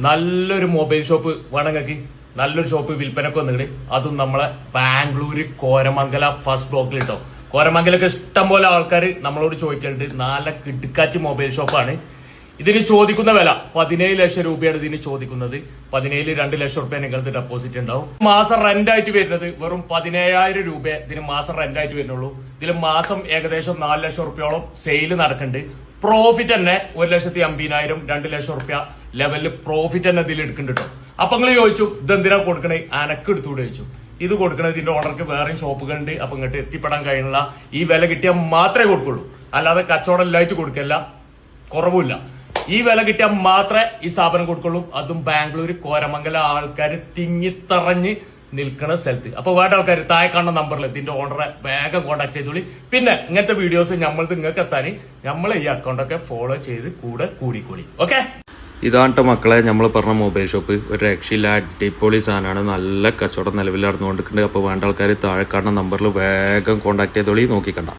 നല്ലൊരു mobile shop വേണമെങ്കിൽ നല്ലൊരു ഷോപ്പ് വിൽപ്പനക്ക് വന്നിട്ട് അതും നമ്മളെ ബാംഗ്ലൂര് കോരമംഗല ഫസ്റ്റ് ബ്ലോക്കിൽ കേട്ടോ. കോരമംഗലൊക്കെ ഇഷ്ടം പോലെ ആൾക്കാർ നമ്മളോട് ചോദിക്കലുണ്ട്. നല്ല കിടുക്കാച്ചി മൊബൈൽ ഷോപ്പാണ്. ഇതിന് ചോദിക്കുന്ന വില 17 ലക്ഷം രൂപയാണ് ഇതിന് ചോദിക്കുന്നത്. 2 ലക്ഷം റുപ്യ നിങ്ങൾക്ക് ഡെപ്പോസിറ്റ് ഉണ്ടാവും. മാസം റെന്റ് ആയിട്ട് വരുന്നത് വെറും 17,000 രൂപ ഇതിന് മാസം റെന്റ് ആയിട്ട് വരുന്നുള്ളൂ. ഇതിൽ മാസം ഏകദേശം 4 ലക്ഷം റുപ്യോളം സെയിൽ നടക്കുന്നുണ്ട്. പ്രോഫിറ്റ് തന്നെ 1,50,000 2 ലക്ഷം റുപ്യ ലെവലിൽ പ്രോഫിറ്റ് തന്നെ ഇതിൽ എടുക്കുന്നുണ്ട് കേട്ടോ. അപ്പൊ നിങ്ങൾ ചോദിച്ചു ഇതെന്തിനാ കൊടുക്കണേ, അനക്ക് എടുത്തുകൂടെ ചോദിച്ചു. ഇത് കൊടുക്കണത് ഇതിന്റെ ഓർഡർക്ക് വേറെയും ഷോപ്പുകളുണ്ട്. അപ്പൊ ഇങ്ങോട്ട് എത്തിപ്പെടാൻ കഴിയുന്നില്ല. ഈ വില കിട്ടിയാൽ മാത്രമേ കൊടുക്കുള്ളൂ, അല്ലാതെ കച്ചവടം എല്ലായിട്ട് കൊടുക്കല്ല, കുറവുമില്ല. ഈ വില കിട്ടിയാൽ മാത്രമേ ഈ സ്ഥാപനം കൊടുക്കുള്ളൂ. അതും ബാംഗ്ലൂർ കോരമംഗല ആൾക്കാർ തിങ്ങിത്തറഞ്ഞ് നിൽക്കുന്ന സ്ഥലത്ത്. അപ്പൊ വേണ്ട ആൾക്കാർ താഴെ കാണുന്ന നമ്പറിൽ ഇതിന്റെ ഓർഡറെ വേഗം കോൺടാക്ട് ചെയ്തോളി. പിന്നെ ഇങ്ങനത്തെ വീഡിയോസ് നമ്മൾക്ക് നിങ്ങൾക്ക് എത്താൻ നമ്മൾ ഈ അക്കൗണ്ടൊക്കെ ഫോളോ ചെയ്ത് കൂടെ കൂടിക്കൂടി. ഓക്കെ, ഇതാണ്ട മക്കളെ നമ്മൾ പറഞ്ഞ മൊബൈൽ ഷോപ്പ്. ഒരു രക്ഷയില്ല, അടിപൊളി സാധനമാണ്. നല്ല കച്ചവടം നിലവിൽ നടന്നുകൊണ്ടിരിക്കുന്നുണ്ട്. അപ്പോൾ വേണ്ട ആൾക്കാർ താഴെ കാണുന്ന നമ്പറിൽ വേഗം കോൺടാക്ട് ചെയ്തോളി. നോക്കിക്കണ്ട.